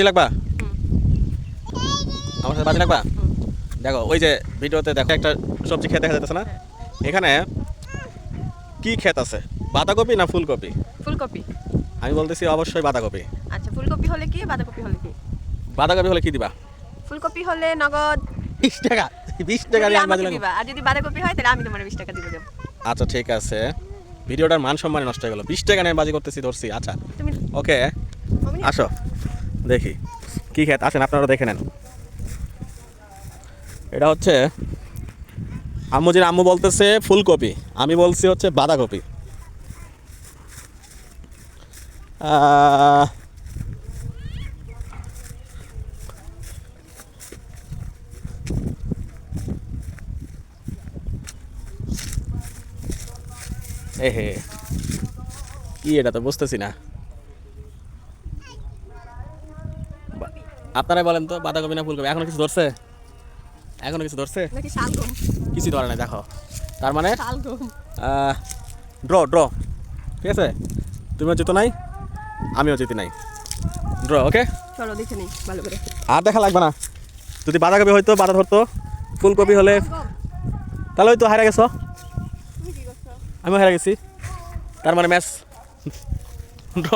লাগবা আমার সাথে বাজি লাগবা দেখো ওই যে ভিডিওতে দেখো একটা সবজি ক্ষেত দেখা যাচ্ছে না এখানে কি ক্ষেত আছে বাঁধাকপি না ফুলকপি ফুলকপি। আমি বলতেছি অবশ্যই বাঁধাকপি আচ্ছা ফুলকপি হলে কি বাঁধাকপি হলে কি? বাঁধাকপি হলে কি দিবা ফুলকপি হলে নগদ 20 টাকা 20 টাকা দিয়ে আমি বাজি লাগাবো দিবা, আর যদি বাঁধাকপি হয় তাহলে আমি তোমার 20 টাকা দিব যাব। আচ্ছা ঠিক আছে ভিডিওটার মান সম্মান নষ্ট হয়ে গেল 20 টাকা নিয়ে বাজি করতেছি ধরছি আচ্ছা তুমি ওকে আসো দেখি কি ক্ষেত আসেন আপনারা দেখে নেন এটা হচ্ছে আম্মু বলতেছে ফুলকপি আমি বলছি হচ্ছে বাঁধাকপি হে কি এটা তো বুঝতেছি না আপনারাই বলেন তো বাঁধাকপি না ফুলকপি এখনো কিছু ধরছে নাকি শালগম? কিছু ধরে নাই দেখো তার মানে শালগম। ড্র ঠিক আছে তুমিও জিতো নাই আমিও জিতি নাই ড্র ওকে চলো দেখে নিই ভালো করে। আর দেখা লাগবে না যদি বাঁধাকপি হয়তো বাঁধা ধরতো ফুলকপি হলে তাহলে হয়তো হারা গেছো তুমি কি করছো? আমিও হারা গেছি তার মানে ম্যাচ ড্র